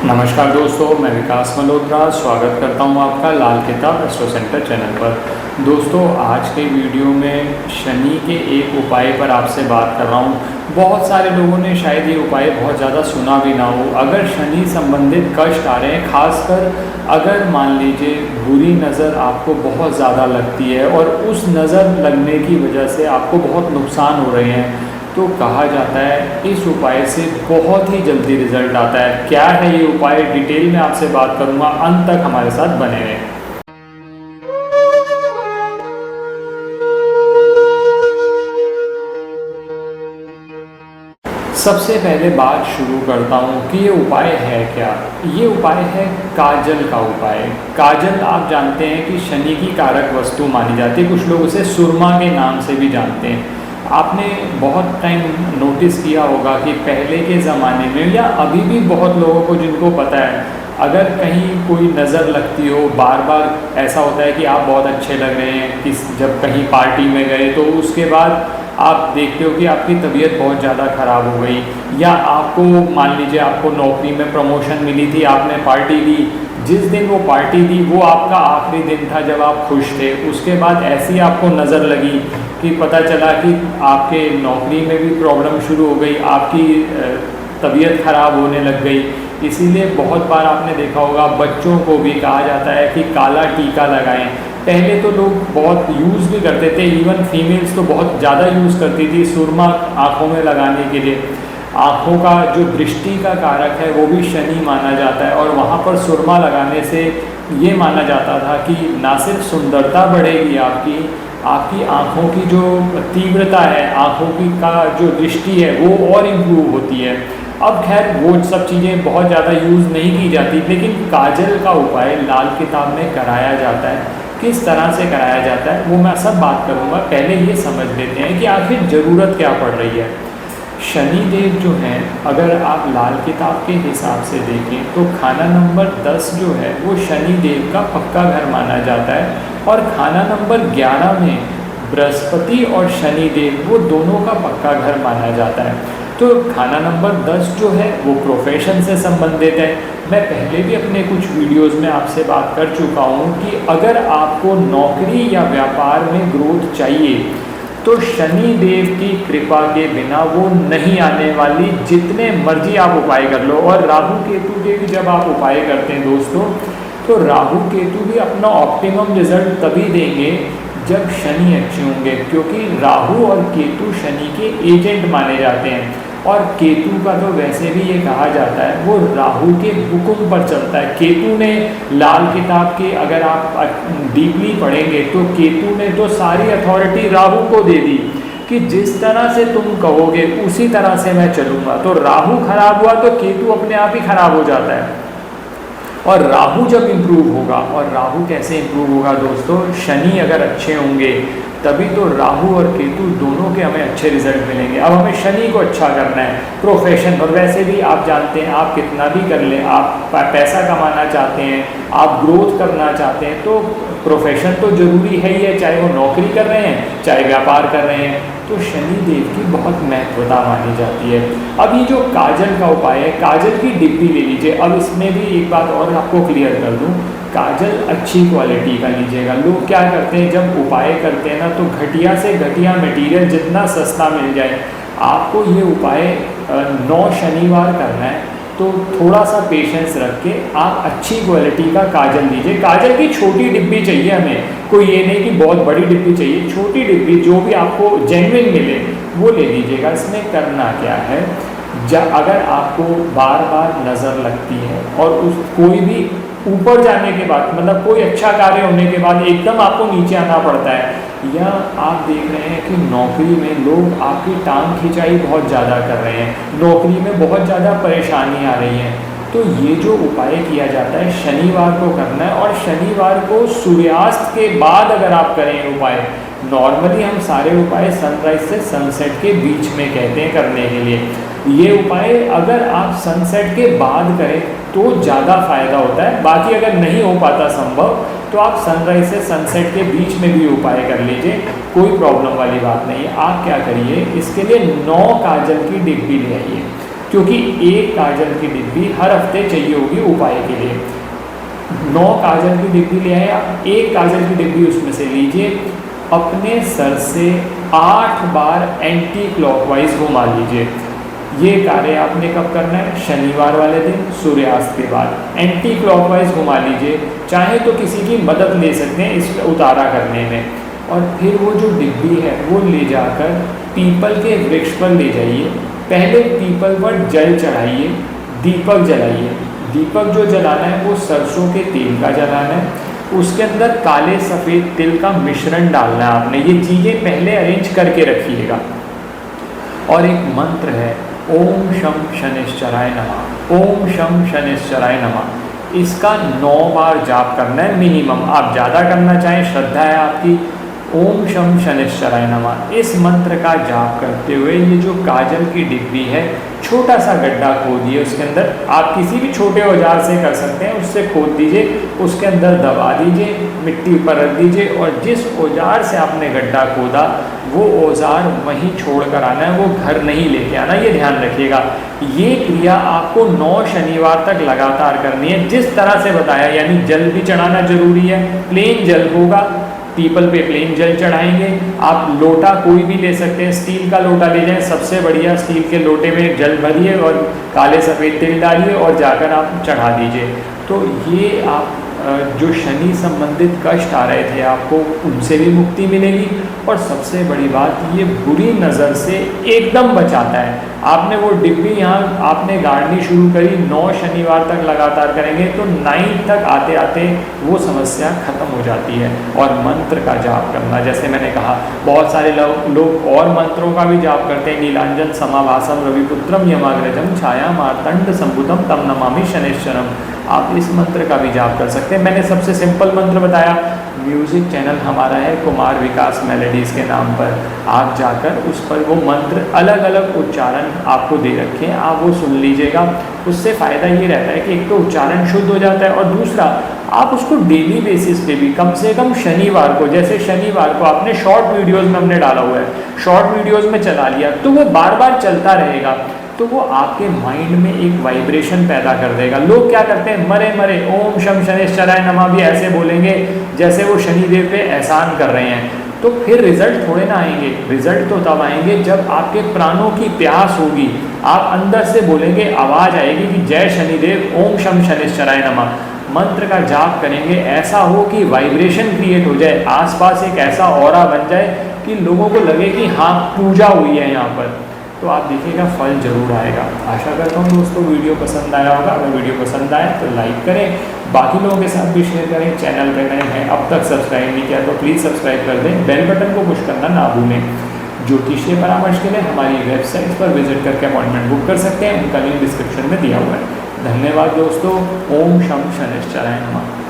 नमस्कार दोस्तों, मैं विकास मल्होत्रा स्वागत करता हूं आपका लाल किताब एस्ट्रो सेंटर चैनल पर। दोस्तों, आज के वीडियो में शनि के एक उपाय पर आपसे बात कर रहा हूं। बहुत सारे लोगों ने शायद ये उपाय बहुत ज़्यादा सुना भी ना हो। अगर शनि संबंधित कष्ट आ रहे हैं, खासकर अगर मान लीजिए बुरी नज़र आपको बहुत ज़्यादा लगती है और उस नज़र लगने की वजह से आपको बहुत नुकसान हो रहे हैं, तो कहा जाता है इस उपाय से बहुत ही जल्दी रिजल्ट आता है। क्या है ये उपाय, डिटेल में आपसे बात करूंगा, अंत तक हमारे साथ बने रहें। सबसे पहले बात शुरू करता हूँ कि ये उपाय है क्या। ये उपाय है काजल का उपाय। काजल आप जानते हैं कि शनि की कारक वस्तु मानी जाती है, कुछ लोग उसे सुरमा के नाम से भी जानते हैं। आपने बहुत टाइम नोटिस किया होगा कि पहले के ज़माने में या अभी भी बहुत लोगों को जिनको पता है, अगर कहीं कोई नज़र लगती हो, बार बार ऐसा होता है कि आप बहुत अच्छे लग रहे हैं, जब कहीं पार्टी में गए तो उसके बाद आप देखते हो कि आपकी तबीयत बहुत ज़्यादा ख़राब हो गई, या आपको मान लीजिए आपको नौकरी में प्रमोशन मिली थी, आपने पार्टी दी, जिस दिन वो पार्टी दी वो आपका आखिरी दिन था जब आप खुश थे। उसके बाद ऐसी आपको नज़र लगी कि पता चला कि आपके नौकरी में भी प्रॉब्लम शुरू हो गई, आपकी तबीयत ख़राब होने लग गई। इसीलिए बहुत बार आपने देखा होगा बच्चों को भी कहा जाता है कि काला टीका लगाएं। पहले तो लोग बहुत यूज़ भी करते थे, इवन फीमेल्स तो बहुत ज़्यादा यूज़ करती थी सुरमा आँखों में लगाने के लिए। आँखों का जो दृष्टि का कारक है वो भी शनि माना जाता है, और वहाँ पर सुरमा लगाने से ये माना जाता था कि ना सिर्फ सुंदरता बढ़ेगी आपकी आँखों की जो तीव्रता है, आँखों की का जो दृष्टि है वो और इम्प्रूव होती है। अब खैर वो सब चीज़ें बहुत ज़्यादा यूज़ नहीं की जाती, लेकिन काजल का उपाय लाल किताब में कराया जाता है। किस तरह से कराया जाता है वो मैं सब बात करूँगा। पहले ये समझ लेते हैं कि आखिर ज़रूरत क्या पड़ रही है। शनि देव जो हैं, अगर आप लाल किताब के हिसाब से देखें तो खाना नंबर 10 जो है वो शनि देव का पक्का घर माना जाता है, और खाना नंबर 11 में बृहस्पति और शनि देव वो दोनों का पक्का घर माना जाता है। तो खाना नंबर 10 जो है वो प्रोफेशन से संबंधित है। मैं पहले भी अपने कुछ वीडियोस में आपसे बात कर चुका हूँ कि अगर आपको नौकरी या व्यापार में ग्रोथ चाहिए तो शनि देव की कृपा के बिना वो नहीं आने वाली, जितने मर्जी आप उपाय कर लो। और राहु केतु के भी जब आप उपाय करते हैं दोस्तों, तो राहु केतु भी अपना ऑप्टिमम रिजल्ट तभी देंगे जब शनि अच्छे होंगे, क्योंकि राहु और केतु शनि के एजेंट माने जाते हैं। और केतु का तो वैसे भी ये कहा जाता है वो राहु के हुक्म पर चलता है। केतु ने लाल किताब के अगर आप डीपली पढ़ेंगे तो केतु ने तो सारी अथॉरिटी राहु को दे दी कि जिस तरह से तुम कहोगे उसी तरह से मैं चलूँगा। तो राहु खराब हुआ तो केतु अपने आप ही खराब हो जाता है। और राहु जब इम्प्रूव होगा, और राहु कैसे इम्प्रूव होगा दोस्तों, शनि अगर अच्छे होंगे तभी तो राहु और केतु दोनों के हमें अच्छे रिजल्ट मिलेंगे। अब हमें शनि को अच्छा करना है प्रोफेशन, और वैसे भी आप जानते हैं आप कितना भी कर लें, आप पैसा कमाना चाहते हैं, आप ग्रोथ करना चाहते हैं, तो प्रोफेशन तो ज़रूरी है ही है, चाहे वो नौकरी कर रहे हैं चाहे व्यापार कर रहे हैं। तो शनि देव की बहुत महत्वता मानी जाती है। अब ये जो काजल का उपाय है, काजल की डिब्बी ले लीजिए। अब इसमें भी एक बात और आपको क्लियर कर दूं, काजल अच्छी क्वालिटी का लीजिएगा। लोग क्या करते हैं जब उपाय करते हैं ना, तो घटिया से घटिया मटेरियल जितना सस्ता मिल जाए। आपको ये उपाय 9 शनिवार करना है, तो थोड़ा सा पेशेंस रख के आप अच्छी क्वालिटी का काजल लीजिए। काजल की छोटी डिब्बी चाहिए हमें, कोई ये नहीं कि बहुत बड़ी डिब्बी चाहिए, छोटी डिब्बी जो भी आपको जेन्युइन मिले वो ले लीजिएगा। इसमें करना क्या है, अगर आपको बार बार नज़र लगती है और उस कोई भी ऊपर जाने के बाद, मतलब कोई अच्छा कार्य होने के बाद एकदम आपको नीचे आना पड़ता है, या आप देख रहे हैं कि नौकरी में लोग आपकी टांग खिंचाई बहुत ज़्यादा कर रहे हैं, नौकरी में बहुत ज़्यादा परेशानी आ रही है, तो ये जो उपाय किया जाता है शनिवार को करना है। और शनिवार को सूर्यास्त के बाद अगर आप करें उपाय, नॉर्मली हम सारे उपाय सनराइज से सनसेट के बीच में कहते हैं करने के लिए। ये उपाय अगर आप सनसेट के बाद करें तो ज़्यादा फ़ायदा होता है। बाकी अगर नहीं हो पाता संभव तो आप सनराइज से सनसेट के बीच में भी उपाय कर लीजिए, कोई प्रॉब्लम वाली बात नहीं है। आप क्या करिए, इसके लिए 9 काजल की डिब्बी ले आइए। क्योंकि एक काजल की डिब्बी हर हफ्ते चाहिए होगी उपाय के लिए। 9 काजल की डिब्बी ले आए आप, एक काजल की डिब्बी उसमें से लीजिए, अपने सर से 8 बार एंटी क्लॉकवाइज घुमा लीजिए। ये कार्य आपने कब करना है? शनिवार वाले दिन सूर्यास्त के बाद एंटी क्लॉकवाइज घुमा लीजिए। चाहे तो किसी की मदद ले सकते हैं इस उतारा करने में। और फिर वो जो डिब्बी है वो ले जाकर पीपल के वृक्ष पर ले जाइए। पहले पीपल पर जल चढ़ाइए, दीपक जलाइए। दीपक जो जलाना है वो सरसों के तेल का जलाना है। उसके अंदर काले सफ़ेद तिल का मिश्रण डालना है आपने। ये चीज़ें पहले अरेंज करके रखिएगा। और एक मंत्र है, ओम शम शनिश्चराय नमः, ओम शम शनिश्चराय नमः। इसका 9 बार जाप करना है मिनिमम। आप ज़्यादा करना चाहें, श्रद्धा है आपकी। ओम शम शनिश्चराय नमः इस मंत्र का जाप करते हुए ये जो काजल की डिब्बी है, छोटा सा गड्ढा खोदिए उसके अंदर। आप किसी भी छोटे औजार से कर सकते हैं, उससे खोद दीजिए, उसके अंदर दबा दीजिए, मिट्टी ऊपर रख दीजिए और जिस औजार से आपने गड्ढा खोदा वो औजार वहीं छोड़ कर आना है, वो घर नहीं लेके आना, ये ध्यान रखिएगा। ये क्रिया आपको 9 शनिवार तक लगातार करनी है जिस तरह से बताया, यानी जल भी चढ़ाना जरूरी है। प्लेन जल होगा, पीपल पे प्लेन जल चढ़ाएंगे। आप लोटा कोई भी ले सकते हैं, स्टील का लोटा ले जाएं, सबसे बढ़िया। स्टील के लोटे में जल भरिए और काले सफ़ेद तिल डालिए और जाकर आप चढ़ा दीजिए। तो ये आप जो शनि संबंधित कष्ट आ रहे थे आपको, उनसे भी मुक्ति मिलेगी। और सबसे बड़ी बात, ये बुरी नज़र से एकदम बचाता है। आपने वो डिब्बी यहाँ आपने गाड़नी शुरू करी, 9 शनिवार तक लगातार करेंगे तो 9 तक आते आते वो समस्या खत्म हो जाती है। और मंत्र का जाप करना, जैसे मैंने कहा, बहुत सारे लोग और मंत्रों का भी जाप करते हैं। नीलांजन समाभासम रविपुत्रम यमाग्रजम छाया मार्तंड संभुतम तम नमामि शनिश्चरम। आप इस मंत्र का भी जाप कर सकते हैं। मैंने सबसे सिंपल मंत्र बताया। म्यूज़िक चैनल हमारा है कुमार विकास मेलोडीज़ के नाम पर, आप जाकर उस पर वो मंत्र अलग अलग उच्चारण आपको दे रखे हैं, आप वो सुन लीजिएगा। उससे फ़ायदा ये रहता है कि एक तो उच्चारण शुद्ध हो जाता है और दूसरा आप उसको डेली बेसिस पे भी, कम से कम शनिवार को, जैसे शनिवार को आपने शॉर्ट वीडियोज़ में हमने डाला हुआ है, शॉर्ट वीडियोज़ में चला लिया तो वो बार बार चलता रहेगा। तो वो आपके माइंड में एक वाइब्रेशन पैदा कर देगा। लोग क्या करते हैं, मरे मरे ओम शम शनिश्चराय नमः भी ऐसे बोलेंगे जैसे वो शनिदेव पे एहसान कर रहे हैं, तो फिर रिजल्ट थोड़े ना आएंगे। रिजल्ट तो तब आएंगे जब आपके प्राणों की प्यास होगी, आप अंदर से बोलेंगे, आवाज़ आएगी कि जय शनिदेव, ओम शम शनिश्चराय नमः। मंत्र का जाप करेंगे, ऐसा हो कि वाइब्रेशन क्रिएट हो जाए, आसपास एक ऐसा ऑरा बन जाए कि लोगों को लगे कि हाँ पूजा हुई है यहाँ पर। तो आप देखिएगा फल जरूर आएगा। आशा करता हूँ दोस्तों वीडियो पसंद आया होगा। अगर वीडियो पसंद आए तो लाइक करें, बाकी लोगों के साथ भी शेयर करें। चैनल पे नए हैं, अब तक सब्सक्राइब नहीं किया तो प्लीज़ सब्सक्राइब कर दें, बेल बटन को पुश करना ना भूलें। ज्योतिषीय परामर्श के लिए हमारी वेबसाइट पर विजिट करके अपॉइंटमेंट बुक कर सकते हैं, उनका लिंक डिस्क्रिप्शन में दिया हुआ है। धन्यवाद दोस्तों। ओम शम शनिश्चराय नमः।